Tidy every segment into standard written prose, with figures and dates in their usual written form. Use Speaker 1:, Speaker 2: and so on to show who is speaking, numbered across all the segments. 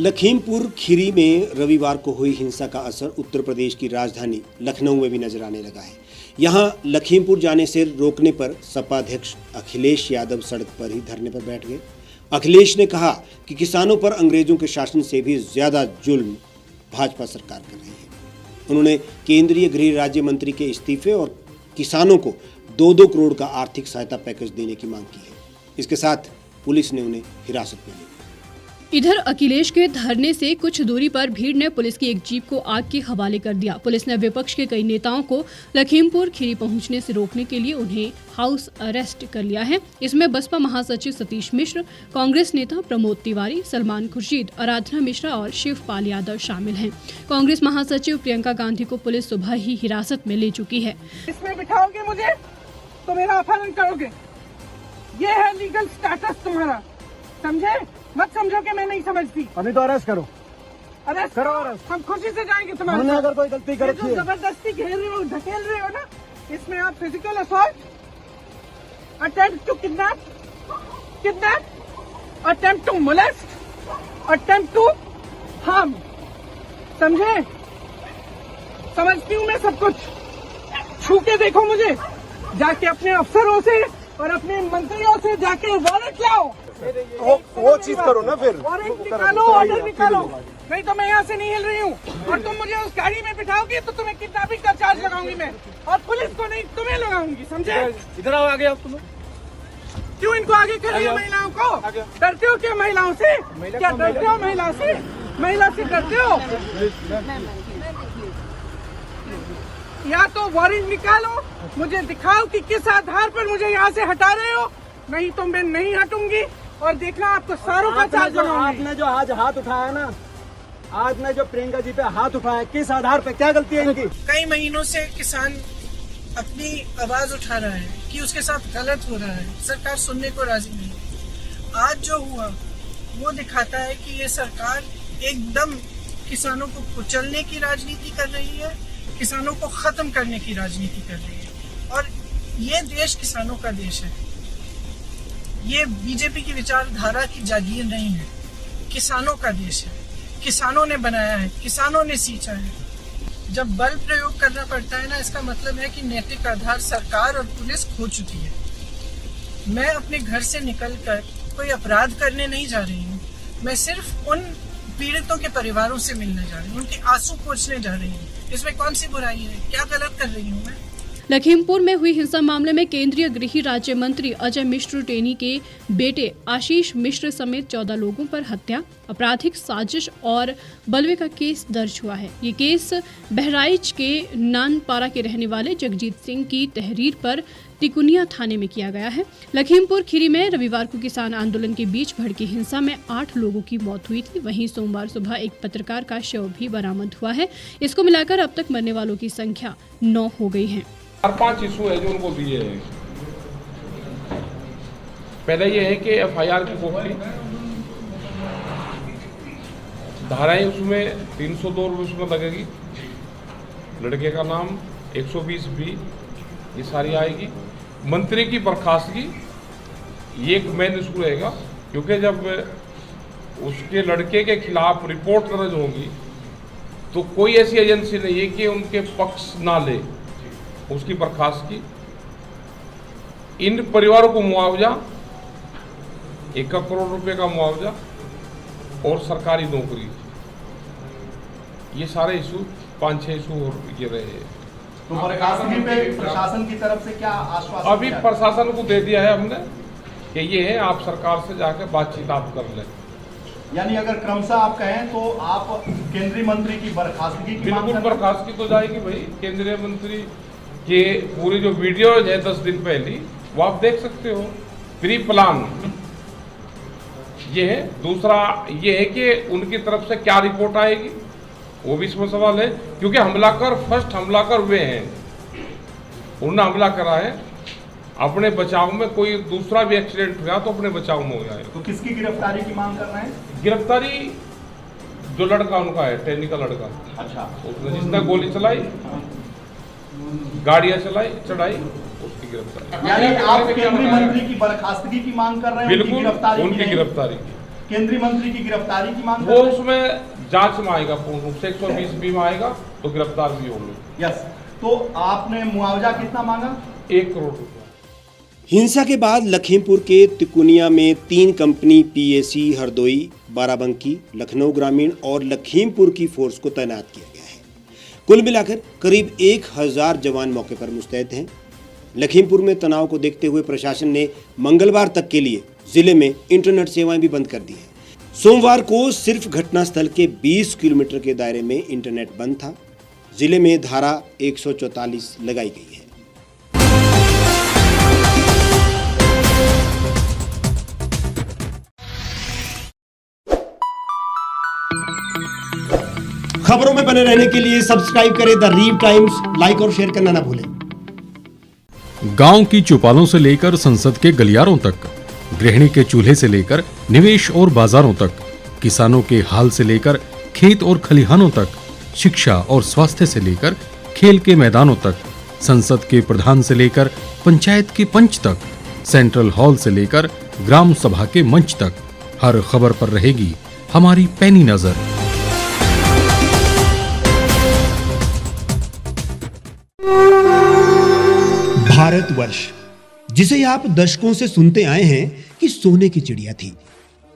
Speaker 1: लखीमपुर खीरी में रविवार को हुई हिंसा का असर उत्तर प्रदेश की राजधानी लखनऊ में भी नजर आने लगा है। यहां लखीमपुर जाने से रोकने पर सपा अध्यक्ष अखिलेश यादव सड़क पर ही धरने पर बैठ गए। अखिलेश ने कहा कि किसानों पर अंग्रेजों के शासन से भी ज्यादा जुल्म भाजपा सरकार कर रही है। उन्होंने केंद्रीय गृह राज्य मंत्री के इस्तीफे और किसानों को 2-2 करोड़ का आर्थिक सहायता पैकेज देने की मांग की है। इसके साथ पुलिस ने उन्हें हिरासत में लिया।
Speaker 2: इधर अखिलेश के धरने से कुछ दूरी पर भीड़ ने पुलिस की एक जीप को आग के हवाले कर दिया। पुलिस ने विपक्ष के कई नेताओं को लखीमपुर खीरी पहुंचने से रोकने के लिए उन्हें हाउस अरेस्ट कर लिया है। इसमें बसपा महासचिव सतीश मिश्र, कांग्रेस नेता प्रमोद तिवारी, सलमान खुर्शीद, आराधना मिश्रा और शिवपाल यादव शामिल हैं। कांग्रेस महासचिव प्रियंका गांधी को पुलिस सुबह ही हिरासत में ले चुकी है।
Speaker 3: इसमें बिठाओगे मुझे तो मेरा अपहरण करोगे, ये है लीगल स्टेटस तुम्हारा, समझे? मत समझो कि मैं नहीं समझती।
Speaker 4: अभी तो अरेस्ट करो,
Speaker 3: अरेस्ट
Speaker 4: करो अरेस्ट।
Speaker 3: हम खुशी से जाएंगे तुम्हारे
Speaker 4: हमने
Speaker 3: साथ।
Speaker 4: अगर कोई गलती कर रखी है,
Speaker 3: जबरदस्ती घेर रहे हो, ढकेल रहे हो ना, इसमें आप physical assault, attempt to kidnap, attempt to molest, attempt to harm, समझे? समझती हूँ मैं सब कुछ। छू के देखो मुझे, जाके अपने अफसरों से और अपने मंत्रियों से जाके वारंट लाओ।
Speaker 4: वो चीज करो ना, फिर
Speaker 3: वारंट निकालो, ऑर्डर निकालो, नहीं तो मैं यहाँ से नहीं हिल रही हूँ। और तुम मुझे उस गाड़ी में बिठाओगे तो तुम्हें किडनैपिंग का चार्ज लगाऊंगी मैं, और पुलिस को नहीं तुम्हें लगाऊंगी, समझे?
Speaker 4: इधर आओ, आगे आओ। तुम
Speaker 3: क्यों इनको आगे कर रही हो? महिलाओं को डरते हो क्या? महिलाओं से क्या डरते हो? महिला से डरते हो? या तो वारंट निकालो, मुझे दिखाओ कि किस आधार पर मुझे यहाँ से हटा रहे हो, नहीं तो मैं नहीं हटूंगी। और देखना आपको सारों का चार्ज लगाऊंगी।
Speaker 4: आपने जो आज हाथ उठाया ना, आज ने जो प्रियंका जी पे हाथ उठाया, किस आधार पे, क्या गलती है इनकी?
Speaker 3: कई महीनों से किसान अपनी आवाज उठा रहा है कि उसके साथ गलत हो रहा है, सरकार सुनने को राजी नहीं। आज जो हुआ वो दिखाता है कि ये सरकार एकदम किसानों को कुचलने की राजनीति कर रही है, किसानों को खत्म करने की राजनीति कर रही है। और ये देश किसानों का देश है, ये बीजेपी की विचारधारा की जागीर नहीं है, किसानों का देश है। किसानों ने बनाया है, किसानों ने सींचा है। जब बल प्रयोग करना पड़ता है ना, इसका मतलब है कि नैतिक आधार सरकार और पुलिस खो चुकी है। मैं अपने घर से निकलकर कोई अपराध करने नहीं जा रही हूँ, मैं सिर्फ उन पीड़ितों के परिवारों से मिलने जा रही हूँ, उनके आंसू पोंछने जा रही हूँ। इसमें कौन सी बुराई है? क्या गलत कर रही हूँ मैं?
Speaker 2: लखीमपुर में हुई हिंसा मामले में केंद्रीय गृह राज्य मंत्री अजय मिश्र टेनी के बेटे आशीष मिश्र समेत 14 लोगों पर हत्या, आपराधिक साजिश और बलवे का केस दर्ज हुआ है। ये केस बहराइच के नानपारा के रहने वाले जगजीत सिंह की तहरीर पर तिकुनिया थाने में किया गया है। लखीमपुर खीरी में रविवार को किसान आंदोलन के बीच भड़की हिंसा में 8 लोगों की मौत हुई थी। वहीं सोमवार सुबह एक पत्रकार का शव भी बरामद हुआ है। इसको मिलाकर अब तक मरने वालों की संख्या 9 हो गई है।
Speaker 5: 4-5 इशू है जो उनको दिए हैं। पहले ये है कि FIR की कॉपी, धाराएं उसमें 302 उसमें लगेगी, लड़के का नाम 120B, ये सारी आएगी। मंत्री की बर्खास्तगी, ये एक मेन इशू रहेगा, क्योंकि जब उसके लड़के के खिलाफ रिपोर्ट दर्ज होगी तो कोई ऐसी एजेंसी नहीं है कि उनके पक्ष ना ले, उसकी बर्खास्तगी। इन परिवारों को मुआवजा, 1 करोड़ रुपए का मुआवजा और सरकारी नौकरी, ये सारे इशू 5-6 इशू और ये रहे हैं।
Speaker 6: तो बर्खास्तगी पे प्रशासन की तरफ से क्या आश्वासन?
Speaker 5: अभी प्रशासन को दे दिया है हमने कि ये है, आप सरकार से जाकर बातचीत आप कर लें।
Speaker 6: यानी अगर क्रमशः आप कहें तो आप केंद्रीय मंत्री की बर्खास्तगी की मांग
Speaker 5: बिल्कुल
Speaker 6: कर रहे हैं?
Speaker 5: बर्खास्तगी तो जाएगी भाई। केंद्रीय मंत्री के पूरी जो वीडियो है 10 दिन पहली, वो आप देख सकते हो, प्री प्लान ये है। दूसरा ये है कि उनकी तरफ से क्या रिपोर्ट आएगी, वो भी इसमें सवाल है, क्योंकि हमलाकर फर्स्ट हमलाकर वे हैं, उन्होंने हमला करा है। अपने बचाव में कोई दूसरा भी एक्सीडेंट हुआ तो अपने बचाव में हो जाए।
Speaker 6: तो किसकी गिरफ्तारी की मांग कर रहे हैं?
Speaker 5: गिरफ्तारी जो लड़का उनका है, टेनी का लड़का,
Speaker 6: अच्छा,
Speaker 5: उसने जिसने गोली चलाई, गाड़ियां चढ़ाई, उसकी गिरफ्तारी।
Speaker 6: यानी आप केंद्रीय मंत्री की बर्खास्तगी की मांग कर रहे हैं?
Speaker 5: बिल्कुल, उनकी गिरफ्तारी की।
Speaker 6: केंद्रीय मंत्री की गिरफ्तारी की मांग
Speaker 5: वो
Speaker 6: कर रहे हैं?
Speaker 5: उसमें जांच में आएगा, पूर्ण रूप से 120B में आएगा तो गिरफ्तार भी होंगे।
Speaker 6: यस, तो आपने मुआवजा कितना मांगा?
Speaker 5: 1 करोड़ रुपया।
Speaker 1: हिंसा के बाद लखीमपुर के तिकुनिया में 3 कंपनी पीएसी हरदोई, बाराबंकी, लखनऊ ग्रामीण और लखीमपुर की फोर्स को तैनात किया गया है। कुल मिलाकर करीब 1000 जवान मौके पर मुस्तैद हैं। लखीमपुर में तनाव को देखते हुए प्रशासन ने मंगलवार तक के लिए जिले में इंटरनेट सेवाएं भी बंद कर दी हैं। सोमवार को सिर्फ घटनास्थल के 20 किलोमीटर के दायरे में इंटरनेट बंद था। जिले में धारा 144 लगाई गई है। खबरों में बने रहने के लिए सब्सक्राइब करें द रीव टाइम्स, लाइक और शेयर करना ना भूलें।
Speaker 7: गांव की चौपालों से लेकर संसद के गलियारों तक, गृहिणी के चूल्हे से लेकर निवेश और बाजारों तक, किसानों के हाल से लेकर खेत और खलिहानों तक, शिक्षा और स्वास्थ्य से लेकर खेल के मैदानों तक, संसद के प्रधान से लेकर पंचायत के पंच तक, सेंट्रल हॉल से लेकर ग्राम सभा के मंच तक, हर खबर पर रहेगी हमारी पैनी नजर।
Speaker 1: भारतवर्ष, जिसे आप दशकों से सुनते आए हैं कि सोने की चिड़िया थी।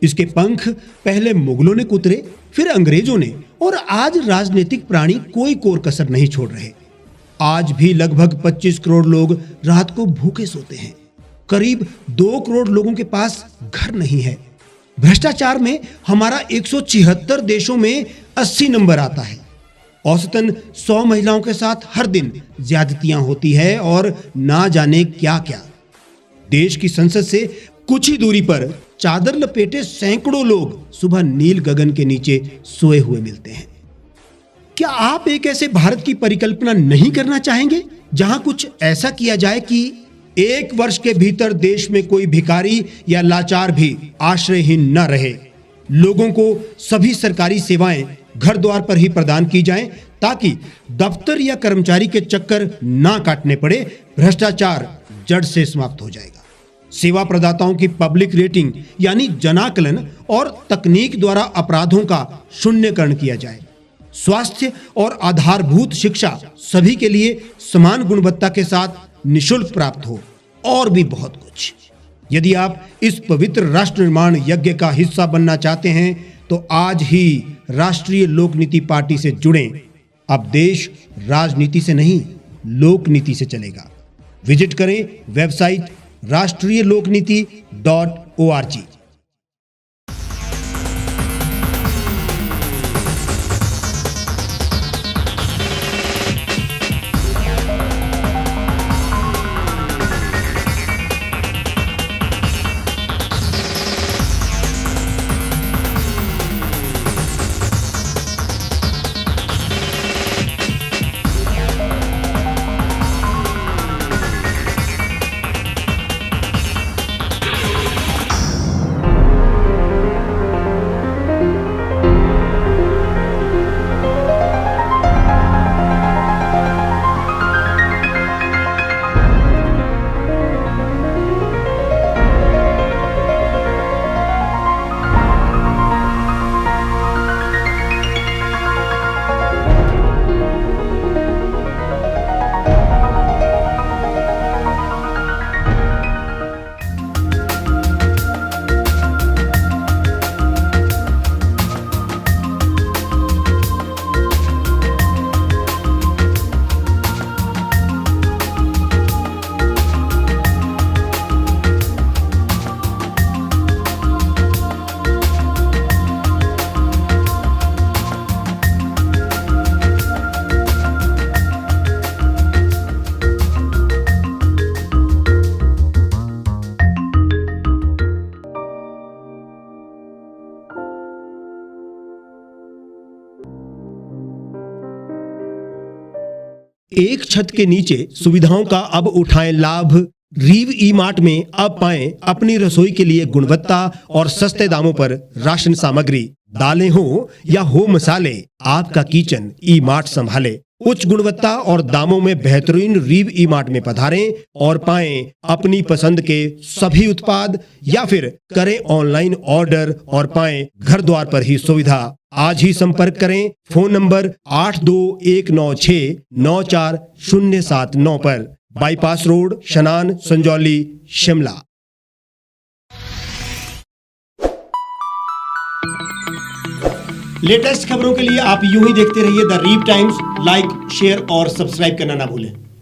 Speaker 1: इसके पंख पहले मुगलों ने कुतरे, फिर अंग्रेजों ने, और आज राजनीतिक प्राणी कोई कोर कसर नहीं छोड़ रहे। आज भी लगभग 25 करोड़ लोग रात को भूखे सोते हैं। करीब 2 करोड़ लोगों के पास घर नहीं है। भ्रष्टाचार में हमारा 176 देशों में 80 नंबर आता है। औसतन 100 महिलाओं के साथ हर दिन ज्यादतियां होती है और ना जाने क्या क्या। देश की संसद से कुछ ही दूरी पर चादर लपेटे सैकड़ों लोग सुबह नील गगन के नीचे सोए हुए मिलते हैं। क्या आप एक ऐसे भारत की परिकल्पना नहीं करना चाहेंगे जहां कुछ ऐसा किया जाए कि 1 वर्ष के भीतर देश में कोई भिखारी या लाचार भी आश्रयहीन न रहे? लोगों को सभी सरकारी सेवाएं घर द्वार पर ही प्रदान की जाएं ताकि दफ्तर या कर्मचारी के चक्कर ना काटने पड़े। भ्रष्टाचार जड़ से समाप्त हो जाएगा। सेवा प्रदाताओं की पब्लिक रेटिंग यानी जनाकलन और तकनीक द्वारा अपराधों का शून्यकरण किया जाए। स्वास्थ्य और आधारभूत शिक्षा सभी के लिए समान गुणवत्ता के साथ निःशुल्क प्राप्त हो, और भी बहुत कुछ। यदि आप इस पवित्र राष्ट्र निर्माण यज्ञ का हिस्सा बनना चाहते हैं तो आज ही राष्ट्रीय लोक नीति पार्टी से जुड़ें। अब देश राजनीति से नहीं, लोक नीति से चलेगा। विजिट करें वेबसाइट rashtriyalokniti.org। एक छत के नीचे सुविधाओं का अब उठाएं लाभ। रीव ई मार्ट में अब पाएं अपनी रसोई के लिए गुणवत्ता और सस्ते दामों पर राशन सामग्री। दालें हो या हो मसाले, आपका किचन ई मार्ट संभाले। उच्च गुणवत्ता और दामों में बेहतरीन रीव ई मार्ट में पधारें और पाएं अपनी पसंद के सभी उत्पाद, या फिर करें ऑनलाइन ऑर्डर और पाएं घर द्वार पर ही सुविधा। आज ही संपर्क करें फोन नंबर 8219694079 पर, बाईपास रोड, शनान, संजौली, शिमला। लेटेस्ट खबरों के लिए आप यूं ही देखते रहिए द रीव टाइम्स। लाइक, शेयर और सब्सक्राइब करना ना भूलें।